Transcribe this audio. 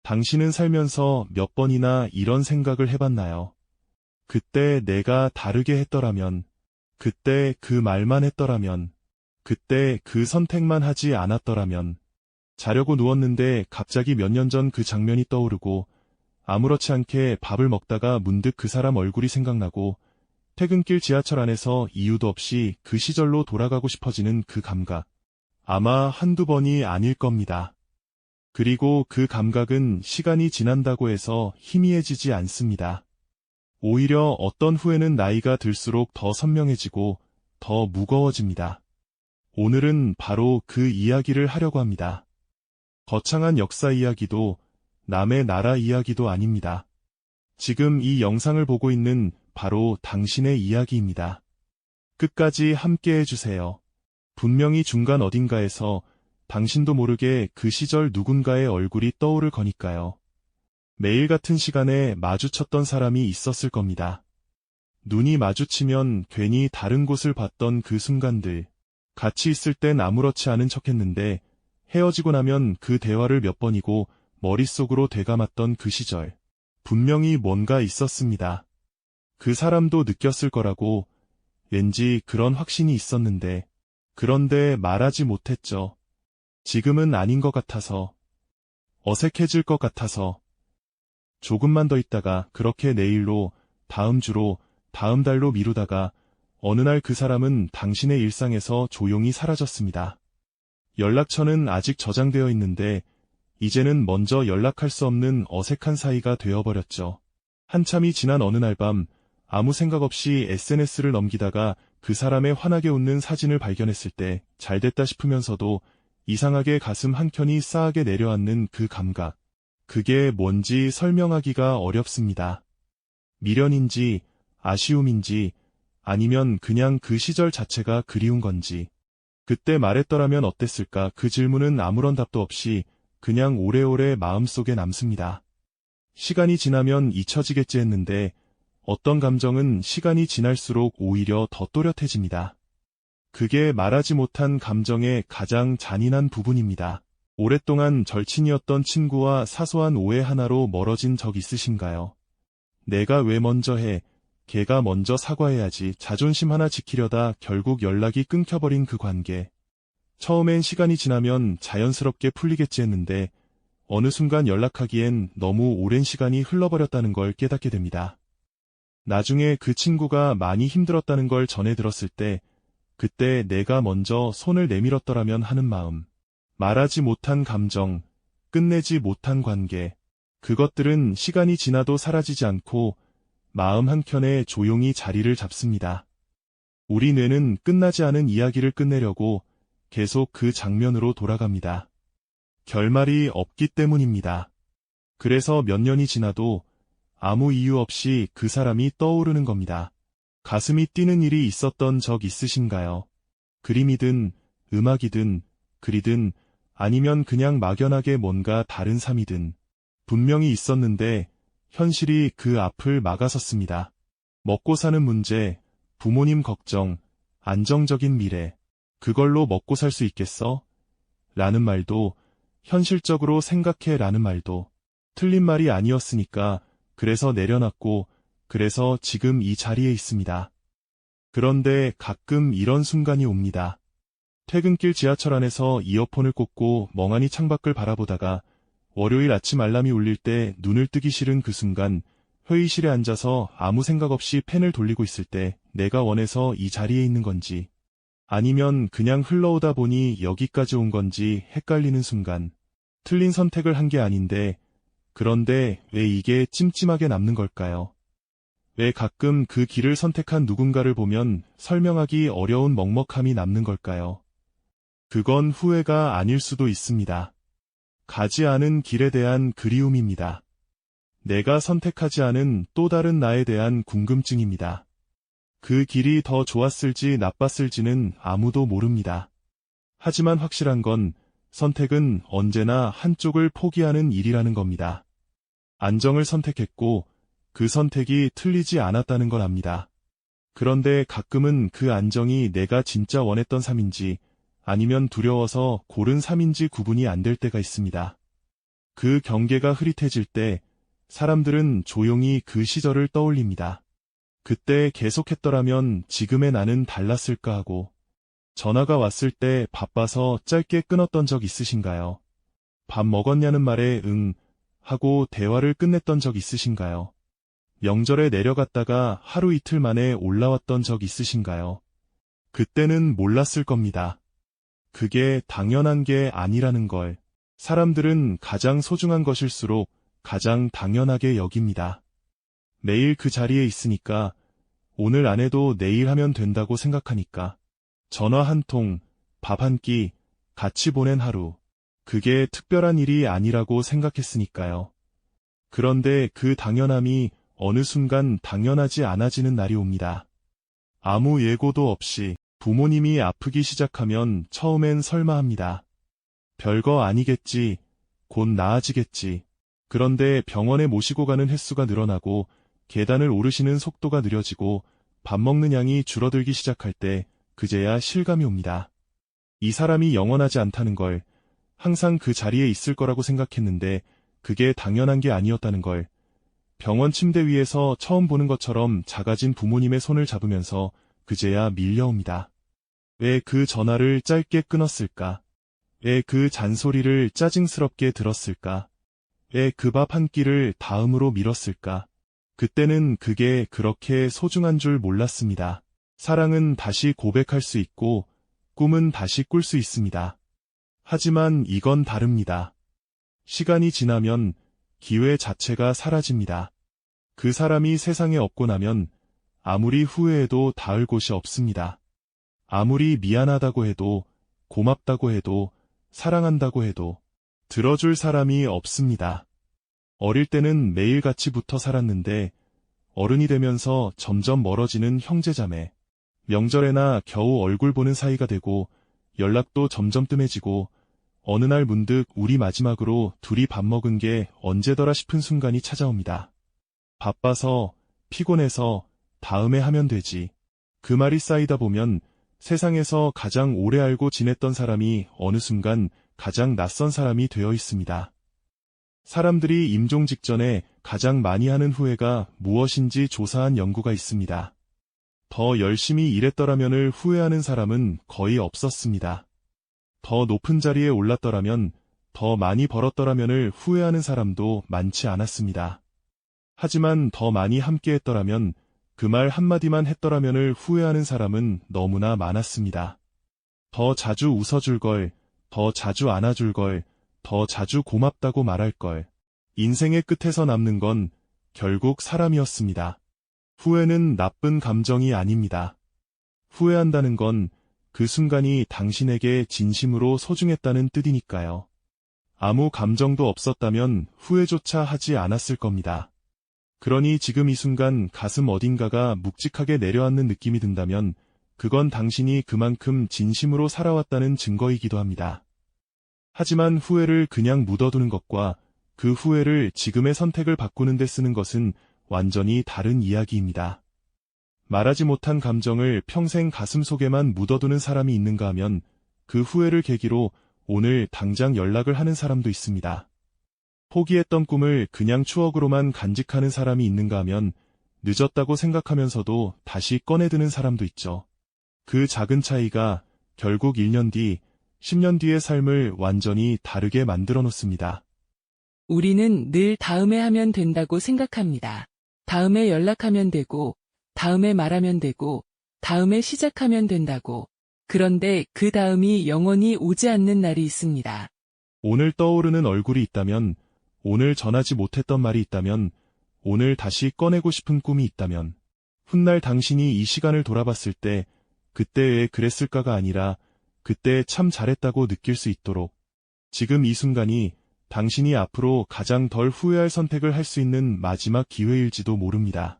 당신은 살면서 몇 번이나 이런 생각을 해봤나요? 그때 내가 다르게 했더라면, 그때 그 말만 했더라면, 그때 그 선택만 하지 않았더라면. 자려고 누웠는데 갑자기 몇 년 전 그 장면이 떠오르고 아무렇지 않게 밥을 먹다가 문득 그 사람 얼굴이 생각나고 퇴근길 지하철 안에서 이유도 없이 그 시절로 돌아가고 싶어지는 그 감각. 아마 한두 번이 아닐 겁니다. 그리고 그 감각은 시간이 지난다고 해서 희미해지지 않습니다. 오히려 어떤 후에는 나이가 들수록 더 선명해지고 더 무거워집니다. 오늘은 바로 그 이야기를 하려고 합니다. 거창한 역사 이야기도 남의 나라 이야기도 아닙니다. 지금 이 영상을 보고 있는 바로 당신의 이야기입니다. 끝까지 함께 해주세요. 분명히 중간 어딘가에서 당신도 모르게 그 시절 누군가의 얼굴이 떠오를 거니까요. 매일 같은 시간에 마주쳤던 사람이 있었을 겁니다. 눈이 마주치면 괜히 다른 곳을 봤던 그 순간들. 같이 있을 땐 아무렇지 않은 척했는데 헤어지고 나면 그 대화를 몇 번이고 머릿속으로 되감았던 그 시절. 분명히 뭔가 있었습니다. 그 사람도 느꼈을 거라고 왠지 그런 확신이 있었는데 그런데 말하지 못했죠. 지금은 아닌 것 같아서, 어색해질 것 같아서. 조금만 더 있다가 그렇게 내일로, 다음 주로, 다음 달로 미루다가 어느 날 그 사람은 당신의 일상에서 조용히 사라졌습니다. 연락처는 아직 저장되어 있는데 이제는 먼저 연락할 수 없는 어색한 사이가 되어버렸죠. 한참이 지난 어느 날 밤 아무 생각 없이 SNS를 넘기다가 그 사람의 환하게 웃는 사진을 발견했을 때 잘됐다 싶으면서도 이상하게 가슴 한켠이 싸하게 내려앉는 그 감각. 그게 뭔지 설명하기가 어렵습니다. 미련인지 아쉬움인지 아니면 그냥 그 시절 자체가 그리운 건지. 그때 말했더라면 어땠을까? 그 질문은 아무런 답도 없이 그냥 오래오래 마음속에 남습니다. 시간이 지나면 잊혀지겠지 했는데 어떤 감정은 시간이 지날수록 오히려 더 또렷해집니다. 그게 말하지 못한 감정의 가장 잔인한 부분입니다. 오랫동안 절친이었던 친구와 사소한 오해 하나로 멀어진 적 있으신가요? 내가 왜 먼저 해? 걔가 먼저 사과해야지. 자존심 하나 지키려다 결국 연락이 끊겨버린 그 관계. 처음엔 시간이 지나면 자연스럽게 풀리겠지 했는데 어느 순간 연락하기엔 너무 오랜 시간이 흘러버렸다는 걸 깨닫게 됩니다. 나중에 그 친구가 많이 힘들었다는 걸 전해 들었을 때 그때 내가 먼저 손을 내밀었더라면 하는 마음. 말하지 못한 감정, 끝내지 못한 관계. 그것들은 시간이 지나도 사라지지 않고 마음 한켠에 조용히 자리를 잡습니다. 우리 뇌는 끝나지 않은 이야기를 끝내려고 계속 그 장면으로 돌아갑니다. 결말이 없기 때문입니다. 그래서 몇 년이 지나도 아무 이유 없이 그 사람이 떠오르는 겁니다. 가슴이 뛰는 일이 있었던 적 있으신가요? 그림이든 음악이든 글이든 아니면 그냥 막연하게 뭔가 다른 삶이든 분명히 있었는데 현실이 그 앞을 막아섰습니다. 먹고 사는 문제, 부모님 걱정, 안정적인 미래. 그걸로 먹고 살 수 있겠어? 라는 말도 현실적으로 생각해 라는 말도 틀린 말이 아니었으니까 그래서 내려놨고 그래서 지금 이 자리에 있습니다. 그런데 가끔 이런 순간이 옵니다. 퇴근길 지하철 안에서 이어폰을 꽂고 멍하니 창밖을 바라보다가 월요일 아침 알람이 울릴 때 눈을 뜨기 싫은 그 순간 회의실에 앉아서 아무 생각 없이 펜을 돌리고 있을 때 내가 원해서 이 자리에 있는 건지 아니면 그냥 흘러오다 보니 여기까지 온 건지 헷갈리는 순간 틀린 선택을 한 게 아닌데 그런데 왜 이게 찜찜하게 남는 걸까요? 왜 가끔 그 길을 선택한 누군가를 보면 설명하기 어려운 먹먹함이 남는 걸까요? 그건 후회가 아닐 수도 있습니다. 가지 않은 길에 대한 그리움입니다. 내가 선택하지 않은 또 다른 나에 대한 궁금증입니다. 그 길이 더 좋았을지 나빴을지는 아무도 모릅니다. 하지만 확실한 건 선택은 언제나 한쪽을 포기하는 일이라는 겁니다. 안정을 선택했고 그 선택이 틀리지 않았다는 걸 압니다. 그런데 가끔은 그 안정이 내가 진짜 원했던 삶인지 아니면 두려워서 고른 삶인지 구분이 안 될 때가 있습니다. 그 경계가 흐릿해질 때 사람들은 조용히 그 시절을 떠올립니다. 그때 계속했더라면 지금의 나는 달랐을까 하고, 전화가 왔을 때 바빠서 짧게 끊었던 적 있으신가요? 밥 먹었냐는 말에 응 하고 대화를 끝냈던 적 있으신가요? 명절에 내려갔다가 하루 이틀 만에 올라왔던 적 있으신가요? 그때는 몰랐을 겁니다. 그게 당연한 게 아니라는 걸 사람들은 가장 소중한 것일수록 가장 당연하게 여깁니다. 매일 그 자리에 있으니까, 오늘 안 해도 내일 하면 된다고 생각하니까, 전화 한 통, 밥 한 끼, 같이 보낸 하루, 그게 특별한 일이 아니라고 생각했으니까요. 그런데 그 당연함이 어느 순간 당연하지 않아지는 날이 옵니다. 아무 예고도 없이 부모님이 아프기 시작하면 처음엔 설마 합니다. 별거 아니겠지, 곧 나아지겠지. 그런데 병원에 모시고 가는 횟수가 늘어나고 계단을 오르시는 속도가 느려지고 밥 먹는 양이 줄어들기 시작할 때 그제야 실감이 옵니다. 이 사람이 영원하지 않다는 걸, 항상 그 자리에 있을 거라고 생각했는데 그게 당연한 게 아니었다는 걸, 병원 침대 위에서 처음 보는 것처럼 작아진 부모님의 손을 잡으면서 그제야 밀려옵니다. 왜 그 전화를 짧게 끊었을까? 왜 그 잔소리를 짜증스럽게 들었을까? 왜 그 밥 한 끼를 다음으로 미뤘을까? 그때는 그게 그렇게 소중한 줄 몰랐습니다. 사랑은 다시 고백할 수 있고 꿈은 다시 꿀 수 있습니다. 하지만 이건 다릅니다. 시간이 지나면 기회 자체가 사라집니다. 그 사람이 세상에 없고 나면 아무리 후회해도 닿을 곳이 없습니다. 아무리 미안하다고 해도, 고맙다고 해도, 사랑한다고 해도 들어줄 사람이 없습니다. 어릴 때는 매일 같이 붙어 살았는데 어른이 되면서 점점 멀어지는 형제자매, 명절에나 겨우 얼굴 보는 사이가 되고 연락도 점점 뜸해지고 어느 날 문득 우리 마지막으로 둘이 밥 먹은 게 언제더라 싶은 순간이 찾아옵니다. 바빠서, 피곤해서 다음에 하면 되지. 그 말이 쌓이다 보면 세상에서 가장 오래 알고 지냈던 사람이 어느 순간 가장 낯선 사람이 되어 있습니다. 사람들이 임종 직전에 가장 많이 하는 후회가 무엇인지 조사한 연구가 있습니다. 더 열심히 일했더라면을 후회하는 사람은 거의 없었습니다. 더 높은 자리에 올랐더라면, 더 많이 벌었더라면을 후회하는 사람도 많지 않았습니다. 하지만 더 많이 함께했더라면, 그 말 한마디만 했더라면을 후회하는 사람은 너무나 많았습니다. 더 자주 웃어줄 걸, 더 자주 안아줄 걸, 더 자주 고맙다고 말할 걸. 인생의 끝에서 남는 건 결국 사람이었습니다. 후회는 나쁜 감정이 아닙니다. 후회한다는 건 그 순간이 당신에게 진심으로 소중했다는 뜻이니까요. 아무 감정도 없었다면 후회조차 하지 않았을 겁니다. 그러니 지금 이 순간 가슴 어딘가가 묵직하게 내려앉는 느낌이 든다면 그건 당신이 그만큼 진심으로 살아왔다는 증거이기도 합니다. 하지만 후회를 그냥 묻어두는 것과 그 후회를 지금의 선택을 바꾸는 데 쓰는 것은 완전히 다른 이야기입니다. 말하지 못한 감정을 평생 가슴속에만 묻어두는 사람이 있는가 하면 그 후회를 계기로 오늘 당장 연락을 하는 사람도 있습니다. 포기했던 꿈을 그냥 추억으로만 간직하는 사람이 있는가 하면 늦었다고 생각하면서도 다시 꺼내드는 사람도 있죠. 그 작은 차이가 결국 1년 뒤, 10년 뒤의 삶을 완전히 다르게 만들어 놓습니다. 우리는 늘 다음에 하면 된다고 생각합니다. 다음에 연락하면 되고, 다음에 말하면 되고, 다음에 시작하면 된다고. 그런데 그 다음이 영원히 오지 않는 날이 있습니다. 오늘 떠오르는 얼굴이 있다면, 오늘 전하지 못했던 말이 있다면, 오늘 다시 꺼내고 싶은 꿈이 있다면, 훗날 당신이 이 시간을 돌아봤을 때 그때 왜 그랬을까가 아니라 그때 참 잘했다고 느낄 수 있도록 지금 이 순간이 당신이 앞으로 가장 덜 후회할 선택을 할 수 있는 마지막 기회일지도 모릅니다.